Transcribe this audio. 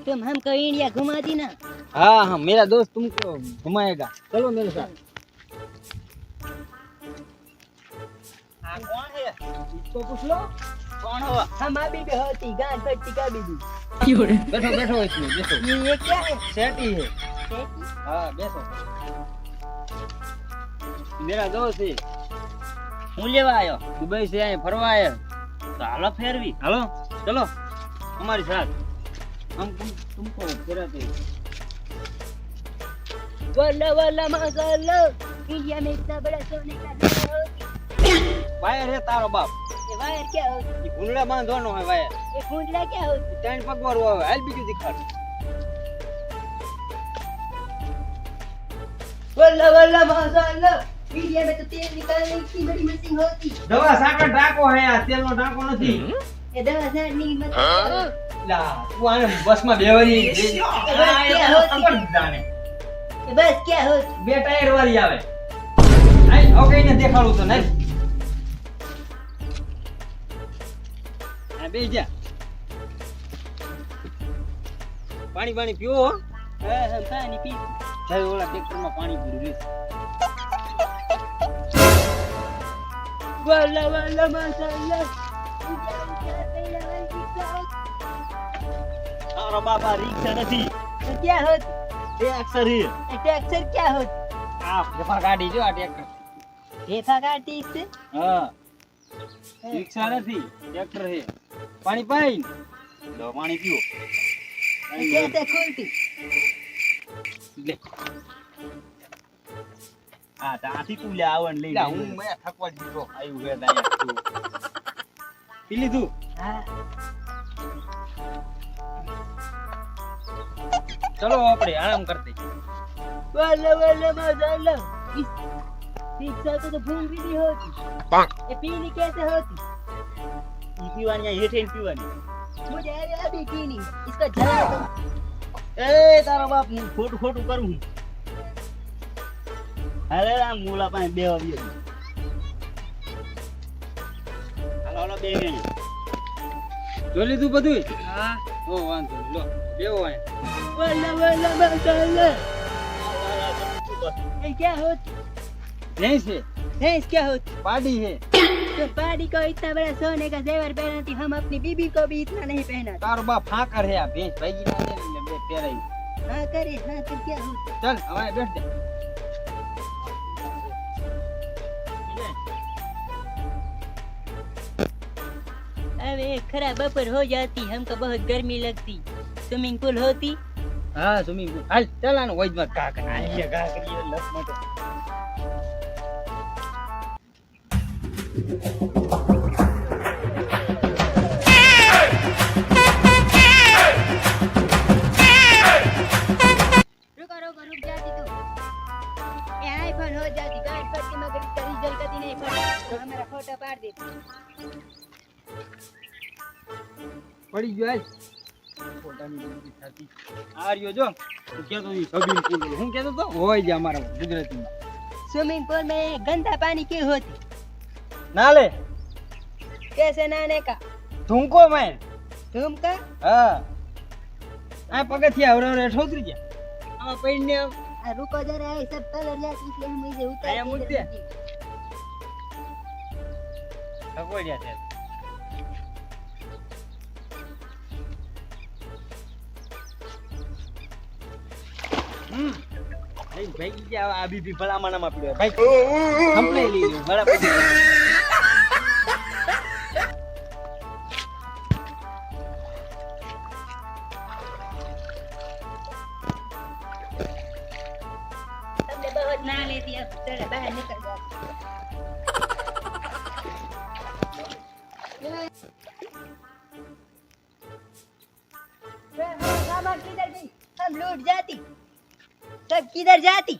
तुम हमको इंडिया घुमा दी ना। हाँ हाँ, मेरा दोस्त तुमको घुमाएगा, चलो मेरे साथ। हाँ कौन है? इसको पूछ लो कौन हो? हम अभी भी होती गांठ पट्टी का बीबी। बैठो बैठो इसमें बैठो। ये क्या है? सेठी है। सेठी? हाँ बैठो। मेरा दोस्त है, હું લેવા આવ્યો? दुबई से आए, फरवा आए। તો હાલો ફેરવી. हेलो चलो हमारे साथ, हम तुमको फिराते हैं। वल्ला वल्ला माशाअल्लाह, इंडिया में इतना बड़ा सोने का ढेर होती। वायर है तारो बाप, ये वायर क्या होती? ये गुंडला बांधવાનો है वायर। ये कुंडला क्या होती? ત્રણ પગવાર હોય, હાલ બીજું દેખાડ। वल्ला वल्ला माशाअल्लाह, इंडिया में तो तेल निकालने की इतनी बड़ी मशीन होती। દવા સાકર ટાંકો હે, આ તેલનો ટાંકો નથી। ये दवा झाड़ने की मशीन। લા તું આને બસમાં બેવરી ये बस क्या होती? બે ટાયર વાળી આવે। આઈ હવે કઈને દેખાડું તો નહીં। આ બેસી જા, પાણી પાણી પીવો હો। हाँ हम पानी पी। ચાલ ઓલા ટ્રેક્ટરમાં પાણી પૂરું રેસ। वल्ला वल्ला माशाअल्लाह, इंडिया में क्या पहला वाली रिक्शा होती। તારો બાપા રિક્ષા નથી, तो क्या होती? ટ્રેક્ટર છે। ट्रैक्टर क्या होती? આ જફા ગાડી જો, આ ટ્રેક્ટર। ढेफा काटती इससे। હા રિક્ષા નથી, ટ્રેક્ટર છે। પાણી પાઈ લો પાણી પીવો। कैसे खुलती? લે। હા ત્યાંથી તું લે આવન લઈ લા લે। હું મે થકવા દીધો। આવ્યું હે દાયા તું। પી લીધું? हाँ ચલો આપણે આરામ કરતે। वल्ला वल्ला माशाअल्लाह, इस रिक्शा को तो भूल भी नहीं होती। ये पीनी कैसे होती? ઈ પીવાની આ હેઠે પીવાની। मुझे अभी पीनी है। इसका जला दो। એ તારો બાપ હું ખોટું ખોટું કરું હું। હાલે આ મૂલા પાસે બે આવ્યો। હાલો હાલો બે ગઈ। જો લીધું બધું? હા ઓ વાંધો નહીં, લો બેવો આય। वल्ला वल्ला माशाअल्लाह, ये क्या होती? ભેંસ છે, भैंस क्या होती? પાડી છે। तो पाड़ी को इतना बड़ा सोने का जेवर पहनाती, हम अपनी बीबी को भी इतना नहीं पहनाते। તારો બાપ ફાકર છે। આ ભેંસ ભાગી ના જાય ને બે પહેરાઈ। हाँ करे, हाँ तो क्या होता? ચાલ હવે બેઠ જા। अब एक खराब बपर हो जाती, हमको बहुत गर्मी लगती। स्विमिंग पूल होती। હા સ્વિમિંગ પૂલ હાલ, ચાલ આનો વૈદમાં કા કર। આઈએ ગા કરીએ લપ માટે। रुको रुको रुक जाती तू। ये आईफोन हो जाती, गांठ पर के मगर इसका रिजल्ट कभी नहीं पड़ा तो हमारा फोटो पाड़ देती। પડી ગયો હાલ। પોતાની જિંદગી થતી। આ રહ્યો જો, તું કહેતો ઈ સ્વિમિંગ પૂલ, હું કહેતો તો હોય જ અમારા ગુજરાતીમાં। स्विमिंग पूल में गंदा पानी क्यों होती? ના લે कैसे नहाने का? ઢૂંકો માર। तुम का? હા આ પગથિયા હવે હેઠ ઉતરી જા। આમાં પડીને रुको जरा, ये सब कलर जाती इसलिए हम इसे उतार आया के मुझ इधर से। रख दिए। થકોઈ રહ્યા છે। ભાઈ ભાઈ કે આ બીબી ભલામણામાં પડ્યો ભાઈ, કમ્પ્લેન લીધું બરાબર। तुमने बहुत नहा लेती, अब जरा बाहर निकल जाओ। सामान किधर गई? हम लूट जाती, सब किधर जाती?